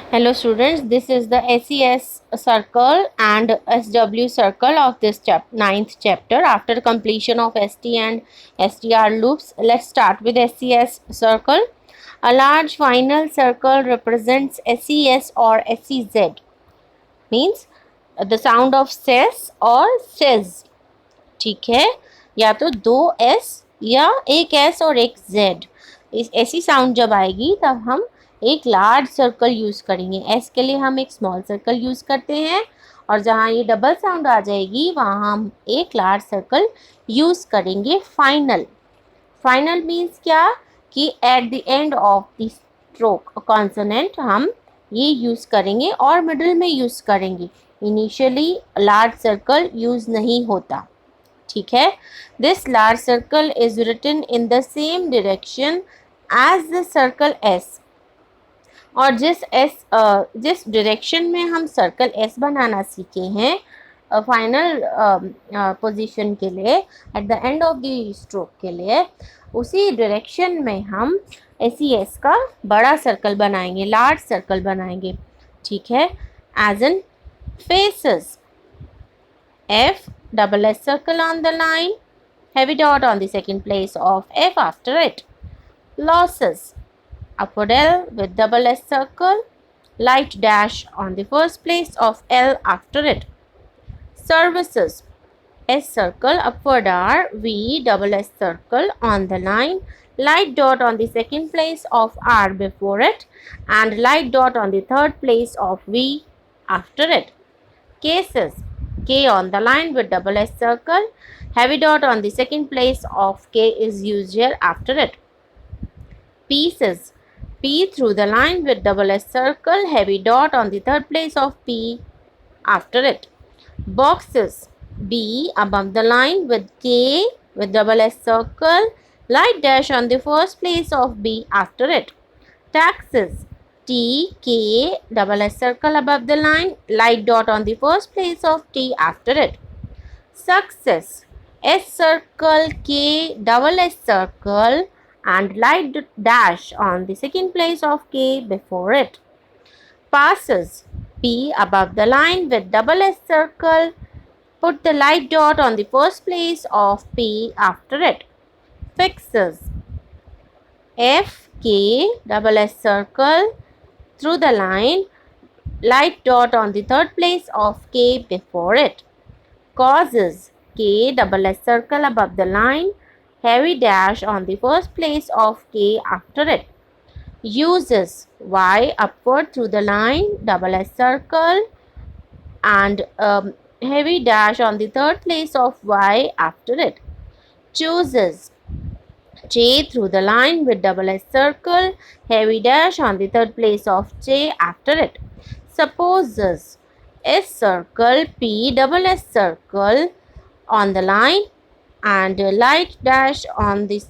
Hello students, this is the SES circle and SW circle of this ninth chapter. After completion of ST and STR loops, let's start with SES circle. A large final circle represents SES or SEZ, means the sound of ses or says. ठीक है, या तो दो S या एक S और एक Z, इस ऐसी साउंड जब आएगी तब हम एक लार्ज सर्कल यूज़ करेंगे. एस के लिए हम एक स्मॉल सर्कल यूज़ करते हैं और जहाँ ये डबल साउंड आ जाएगी वहाँ हम एक लार्ज सर्कल यूज़ करेंगे. फाइनल, फाइनल मीन्स क्या कि eight the end of the stroke consonant हम ये यूज़ करेंगे और मिडिल में यूज़ करेंगे. इनिशियली लार्ज सर्कल यूज़ नहीं होता. ठीक है. This large circle is written in the same direction as the circle S. और जिस डायरेक्शन में हम सर्कल एस बनाना सीखे हैं फाइनल पोजीशन के लिए, eight the end of the stroke के लिए, उसी डायरेक्शन में हम एस का बड़ा सर्कल बनाएंगे, लार्ज सर्कल बनाएंगे. ठीक है. As in faces, F, double S circle on the line, heavy dot on the second place of F after it. Losses, upward L with double S circle, light dash on the first place of L after it. Services, S circle, upward R, V, double S circle on the line, light dot on the second place of R before it, and light dot on the third place of V after it. Cases, K on the line with double S circle, heavy dot on the second place of K is used here after it. Pieces, P through the line with double S circle, heavy dot on the third place of P after it. Boxes, B above the line with K with double S circle, light dash on the first place of B after it. Taxes, T, K, double S circle above the line, light dot on the first place of T after it. Success, S circle, K, double S circle and light dash on the second place of K before it. Passes, P above the line with double S circle, put the light dot on the first place of P after it. Fixes, F, K, double S circle, through the line, light dot on the third place of K before it. Causes, K, double S circle above the line, heavy dash on the first place of K after it. Uses, Y upward through the line, double S circle and heavy dash on the third place of Y after it. Chooses, J through the line with double S circle, heavy dash on the third place of J after it. Supposes, S circle, P double S circle on the line and light dash on the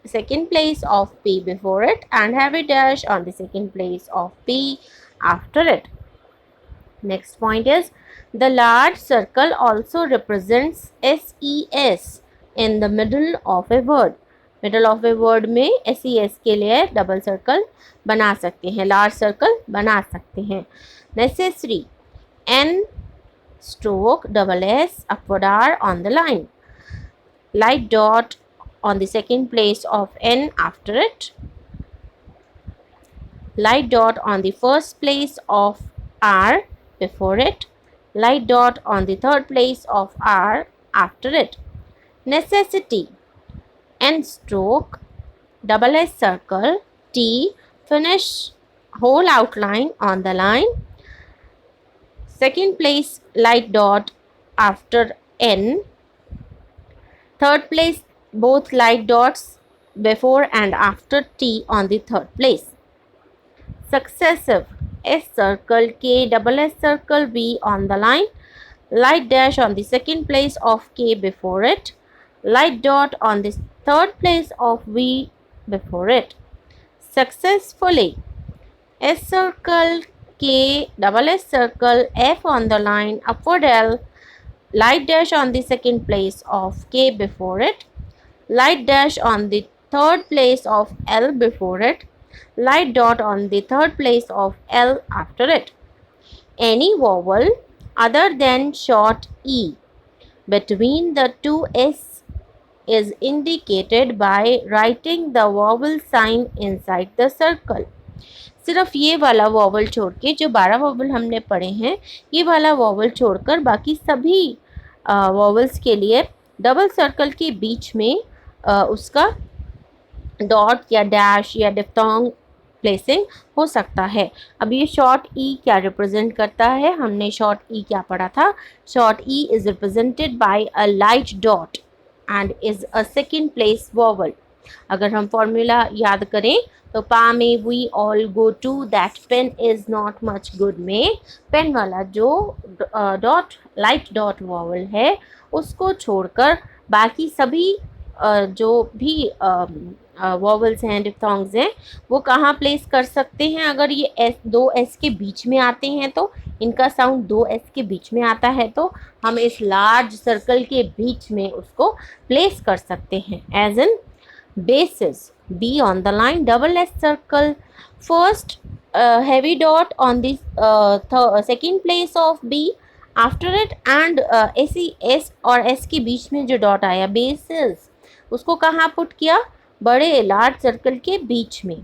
second place of P before it and heavy dash on the second place of P after it. Next point is, the large circle also represents SES in the middle of a word. Middle of a word में SES के लिए double circle बना सकते हैं, large circle बना सकते हैं. Necessary, N stroke double S upward R on the line, light dot on the second place of N after it, light dot on the first place of R before it, light dot on the third place of R after it. Necessity, N stroke double S circle, T, finish whole outline on the line, second place light dot after N, third place both light dots before and after T on the third place. Successive, S circle, K, double S circle, V on the line, light dash on the second place of K before it, light dot on the third place of V before it. Successfully, S circle, K, double S circle, F on the line, upward L, light dash on the second place of K before it, light dash on the third place of L before it, light dot on the third place of L after it. Any vowel other than short E between the two S is indicated by writing the vowel sign inside the circle. सिर्फ ये वाला vowel छोड़ के जो 12 vowel हमने पढ़े हैं, ये वाला वॉवल छोड़कर बाकी सभी वॉवल्स के लिए डबल सर्कल के बीच में उसका डॉट या डैश या डिफ्थोंग प्लेसिंग हो सकता है. अब ये शॉर्ट ई क्या रिप्रेजेंट करता है? हमने शॉर्ट ई क्या पढ़ा था? Short E is represented by a light dot and is a second place vowel. अगर हम फॉर्मूला याद करें तो पा में we all go to that pen is not much good में पेन वाला जो डॉट लाइट डॉट वॉवल है उसको छोड़कर बाकी सभी जो भी वॉवल्स हैं, डिफ्थोंग्स हैं, वो कहाँ प्लेस कर सकते हैं? अगर ये एस दो एस के बीच में आते हैं तो इनका साउंड दो एस के बीच में आता है तो हम इस लार्ज सर्कल के बीच में उसको प्लेस कर सकते हैं. As in bases, B on the line, double S circle, first heavy dot on the second place of B after it and S और S के बीच में जो डॉट आया bases, उसको कहाँ पुट किया? बड़े लार्ज सर्कल के बीच में.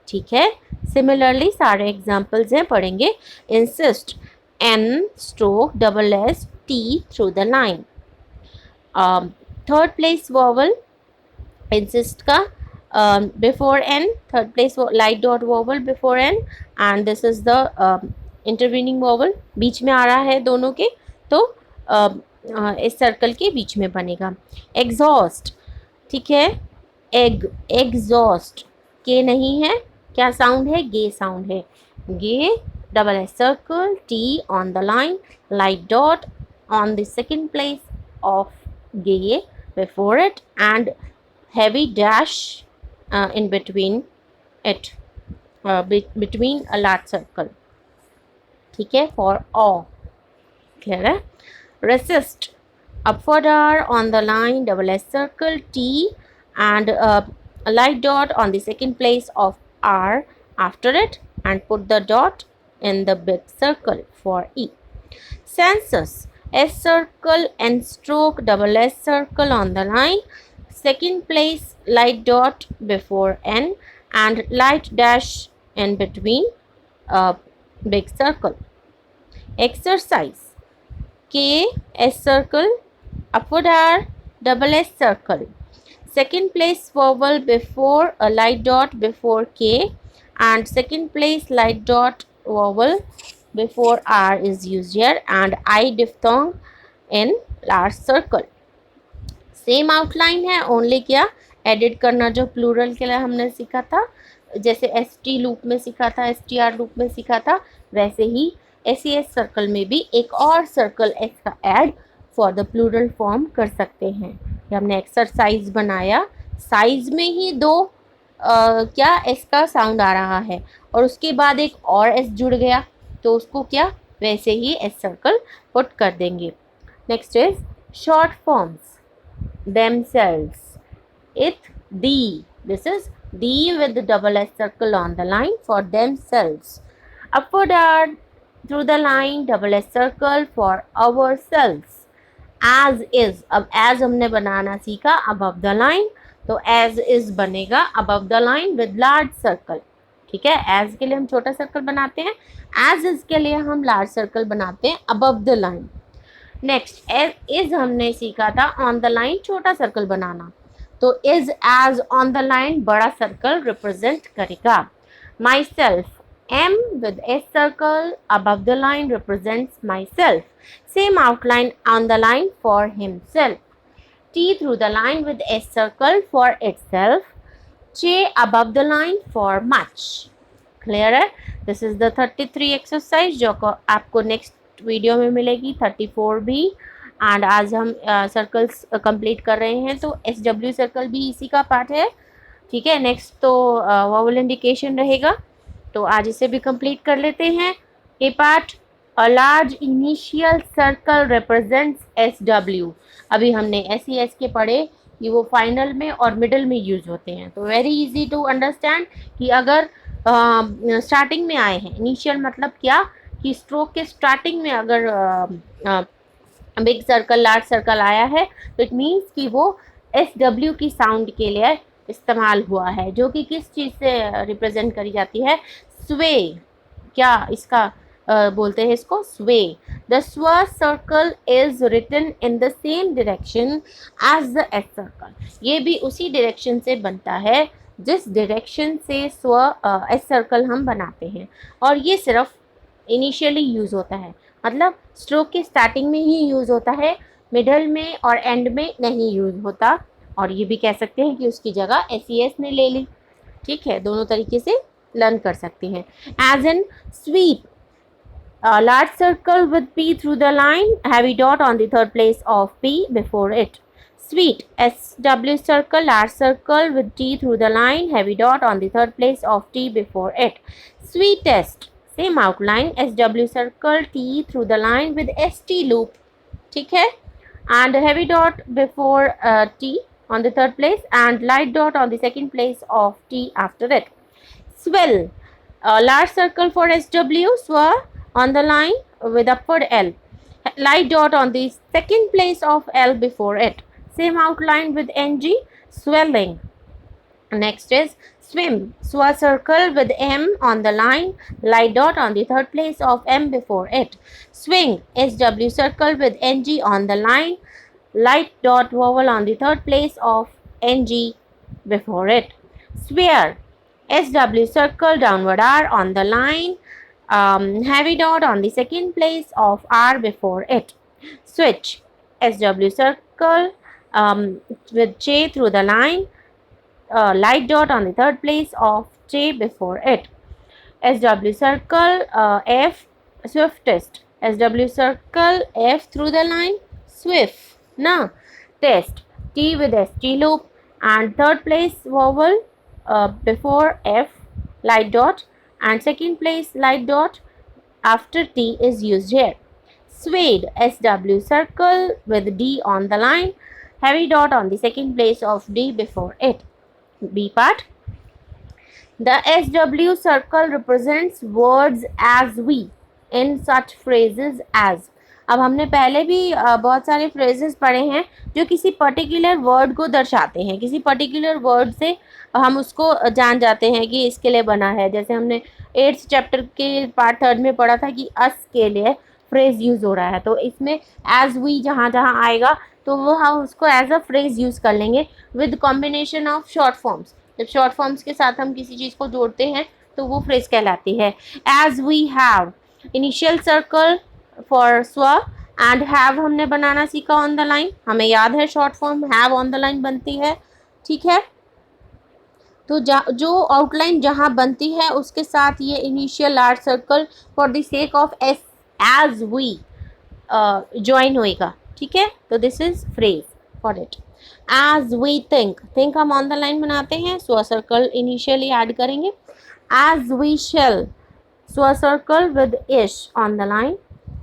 ठीक है. सिमिलरली सारे एग्जाम्पल्स हैं, पढ़ेंगे. Insist, N stroke double S T through the line. Third place vowel insist का before N, third place light dot vowel before N and this is the intervening vowel, बीच में आ रहा है दोनों के, तो इस सर्कल के बीच में बनेगा. एग्जॉस्ट, ठीक है. एग्जॉस्ट के नहीं है, क्या साउंड है? गे साउंड है. Gay, double S circle, t on the line, light dot on the second place of gay before it and heavy dash in between it, between a large circle. ठीक है. for all, clear है. resist, upward R on the line, double S circle, T and a light dot on the second place of R after it and put the dot in the big circle for E. census, S circle, N stroke, double S circle on the line, second place light dot before N and light dash in between a big circle. Exercise, K S circle, upward R, double S circle, second place vowel before a light dot before K and second place light dot vowel before R is used here and I diphthong in large circle. Same outline है, only क्या edit करना जो plural के लिए हमने सीखा था, जैसे एस टी लूप में सीखा था, एस टी आर लूप में सीखा था, वैसे ही एस सी एस सर्कल में भी एक और सर्कल एस का add for the plural form कर सकते हैं. ये हमने एक्सरसाइज बनाया, साइज में ही दो क्या एस का साउंड आ रहा है और उसके बाद एक और एस जुड़ गया तो उसको क्या वैसे ही एस सर्कल पुट कर देंगे. Next is short forms, themselves, it, the, this is the with the double S circle on the line for themselves. Upward R through the line, double S circle for ourselves. As is, अब as हमने बनाना सीखा above the line तो as is बनेगा above the line with large circle. ठीक है. as के लिए हम छोटा सर्कल बनाते हैं, as is के लिए हम लार्ज सर्कल बनाते हैं above the line. Next is हमने सीखा था ऑन द लाइन छोटा सर्कल बनाना, तो is as on the line बड़ा सर्कल रिप्रेजेंट करेगा. Myself, M with S circle above the line represents myself, same outline on the line for himself. T through the line with S circle for itself, J above the line for much. Clear है. This is the 33 exercise जो आपको next video में मिलेगी, 34 भी. And आज हम circles complete कर रहे हैं तो एस डब्ल्यू सर्कल भी इसी का पार्ट है. ठीक है. नेक्स्ट तो वॉवल इंडिकेशन रहेगा, तो आज इसे भी कंप्लीट कर लेते हैं. A part, a large initial circle represents s डब्ल्यू. अभी हमने एस सी एस के पढ़े, ये वो फाइनल में और मिडल में यूज होते हैं, तो वेरी इजी टू अंडरस्टैंड कि अगर स्टार्टिंग में आए हैं। इनिशियल मतलब क्या कि स्ट्रोक के स्टार्टिंग में अगर बिग सर्कल लार्ज सर्कल आया है तो इट मीन्स कि वो SW की साउंड के लिए इस्तेमाल हुआ है, जो कि किस चीज़ से रिप्रेजेंट करी जाती है, स्वे। क्या इसका बोलते हैं इसको, स्वे। द स्वर circle is written in the same direction as the S circle. ये भी उसी डायरेक्शन से बनता है जिस डायरेक्शन से स्वर एस सर्कल हम बनाते हैं, और ये सिर्फ इनिशियली यूज़ होता है, मतलब स्ट्रोक के स्टार्टिंग में ही यूज़ होता है, मिडल में और एंड में नहीं यूज़ होता। और ये भी कह सकते हैं कि उसकी जगह SES ने ले ली। ठीक है, दोनों तरीके से लर्न कर सकते हैं। As in sweep, a large circle with P through the line, heavy dot on the third place of P before it. Sweet, SW circle, large circle with T through the line, heavy dot on the third place of T before it. Sweetest, same outline, SW circle, T through the line with ST loop. ठीक है, and heavy dot before T on the third place and light dot on the second place of T after it. Swell, a large circle for SW, swell on the line with upward L, light dot on the second place of L before it, same outline with NG, swelling. Next is swim, swirl circle with M on the line, light dot on the third place of M before it. Swing, SW circle with NG on the line, light dot vowel on the third place of NG before it. Swear, SW circle downward R on the line, heavy dot on the second place of R before it. Switch, SW circle with J through the line, light dot on the third place of J before it. SW circle F, swiftest, SW circle F through the line, swift. Now, test, T with ST loop and third place vowel before F, light dot, and second place light dot after T is used here. Swayed, SW circle with D on the line, heavy dot on the second place of D before it. B part. The SW circle represents words as we in such phrases as. अब हमने पहले भी बहुत सारे phrases पढ़े हैं जो किसी पर्टिकुलर वर्ड को दर्शाते हैं, किसी पर्टिकुलर वर्ड से हम उसको जान जाते हैं कि इसके लिए बना है। जैसे हमने 8th चैप्टर के पार्ट 3 में पढ़ा था कि अस के लिए फ्रेज यूज़ हो रहा है, तो इसमें एज वी जहाँ जहाँ आएगा तो वो हम उसको एज अ फ्रेज यूज़ कर लेंगे with combination of short forms. जब शॉर्ट फॉर्म्स के साथ हम किसी चीज़ को जोड़ते हैं तो वो फ्रेज कहलाती है। As we have, initial circle for स्व एंड हैव हमने बनाना सीखा ऑन द लाइन, हमें याद है short form have on the line बनती है। ठीक है, तो जो आउटलाइन जहाँ बनती है उसके साथ ये initial large circle for the sake of S as we join होएगा। ठीक है, तो this is phrase for it. As we think, think हम ऑन द लाइन बनाते हैं, स्व सर्कल इनिशियली ऐड करेंगे। एज वी शेल, स्व circle with ish on the line,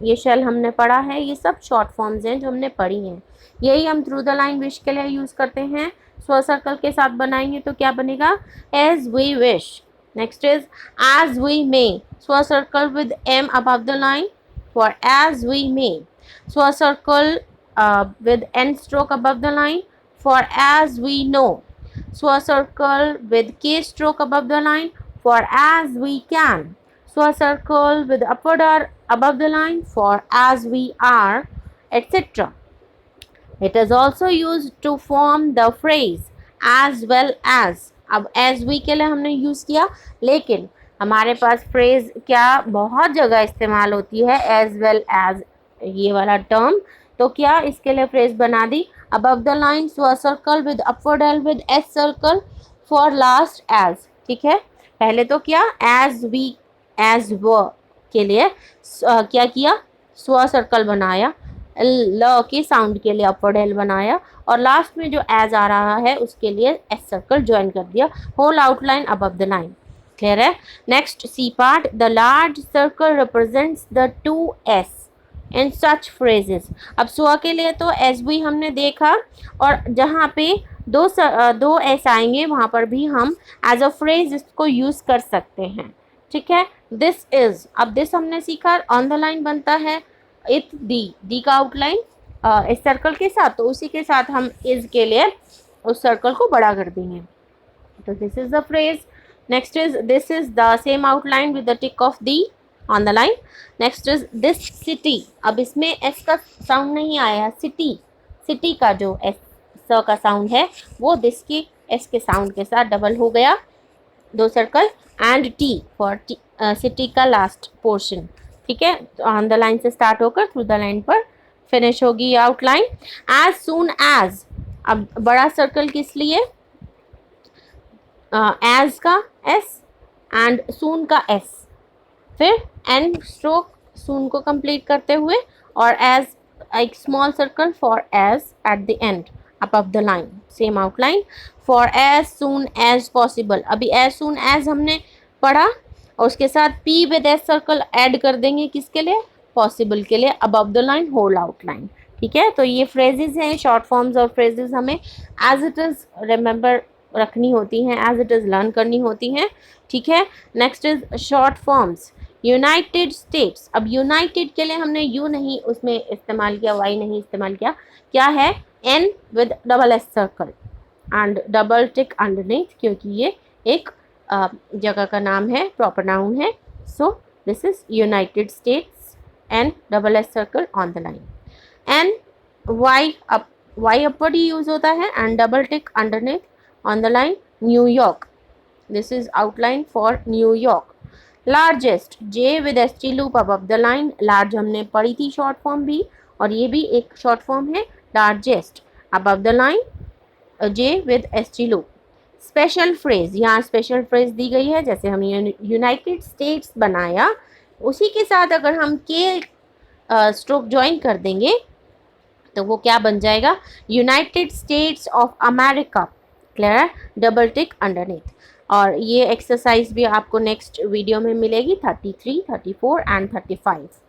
ये शेल हमने पढ़ा है, ये सब शॉर्ट फॉर्म्स हैं जो हमने पढ़ी हैं। यही हम थ्रू द लाइन विश के लिए यूज़ करते हैं। स्व सर्कल के साथ बनाएंगे तो क्या बनेगा, as we wish. Next is as we may, स्व circle with m above the line for as we may, स्व circle with n stroke above the line for as we know, स्व circle with k stroke above the line for as we can, स्व circle with upward r above the line for as we are, etc. It is also used to form the phrase as well as. अब as we के लिए हमने use किया, लेकिन हमारे पास phrase क्या बहुत जगह इस्तेमाल होती है as well as ये वाला टर्म, तो क्या इसके लिए फ्रेज बना दी, अबव द लाइन स्व circle with upward L with S circle for last as. ठीक है, पहले तो क्या एज वी एज व के लिए क्या किया, स्व सर्कल बनाया, ल के साउंड के लिए अपवर्ड एल बनाया, और लास्ट में जो एज आ रहा है उसके लिए एस सर्कल ज्वाइन कर दिया, whole outline above the line. Clear है। Next c part, the large circle represents the 2s in such phrases. अब स्व के लिए तो एस वी हमने देखा, और जहाँ पे दो एस आएंगे, वहाँ पर भी हम एज अ फ्रेज इसको यूज़ कर सकते हैं, ठीक है। दिस इज, अब दिस हमने सीखा, ऑन द लाइन बनता है इथ दी का आउटलाइन इस सर्कल के साथ, तो उसी के साथ हम इज के लिए उस सर्कल को बड़ा कर देंगे, तो this is the phrase. Next is this is the same outline with the tick of the on the line. Next is this city, अब इसमें एस का साउंड नहीं आया, सिटी, सिटी का जो एस स का साउंड है वो दिस की एस के साउंड के साथ डबल हो गया, दो circle. And T for city का लास्ट पोर्शन, ठीक है, ऑन द लाइन से स्टार्ट होकर थ्रू द लाइन पर फिनिश होगी आउटलाइन। एज सून एज, अब बड़ा सर्कल किस लिए, एज का एस एंड सून का एस, फिर एन स्ट्रोक सून को कंप्लीट करते हुए, और एज एक small circle for as at the end above the line, same outline for as soon as possible। अभी as soon as हमने पढ़ा और उसके साथ p with s circle add कर देंगे, किसके लिए, possible के लिए, above the line whole outline, ठीक है। तो ये phrases हैं, शॉर्ट फॉर्म्स और phrases हमें as it is remember रखनी होती हैं, as it is learn करनी होती हैं, ठीक है। Next is short forms, United states, अब यूनाइटेड के लिए हमने यू नहीं उसमें इस्तेमाल किया, वाई नहीं इस्तेमाल किया, क्या है, N with double S circle and double tick underneath, क्योंकि ये एक जगह का नाम है, प्रॉपर नाउन है, so this is United States and double S circle on the line. N Y up, Y upward ही यूज होता है, and double tick underneath on the line, New York, this is outline for New York. Largest, J with S T loop above the line, large हमने पढ़ी थी short form भी, और ये भी एक शॉर्ट फॉर्म है, largest above the line, J with S T loop. Special phrase, यहाँ स्पेशल फ्रेज दी गई है, जैसे हमने यूनाइटेड स्टेट्स बनाया, उसी के साथ अगर हम के स्ट्रोक ज्वाइन कर देंगे तो वो क्या बन जाएगा, United states of America, clear, double tick underneath. और ये एक्सरसाइज भी आपको नेक्स्ट वीडियो में मिलेगी, 33, 34 and 35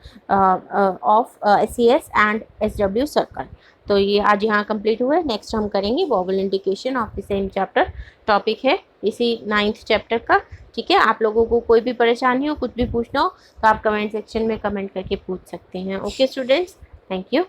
of SES and SW circle. तो ये आज यहाँ कंप्लीट हुए, नेक्स्ट हम करेंगे vowel indication of the same chapter, topic है इसी 9th चैप्टर का, ठीक है। आप लोगों को कोई भी परेशानी हो, कुछ भी पूछना हो तो आप कमेंट सेक्शन में कमेंट करके पूछ सकते हैं। Okay students, thank you.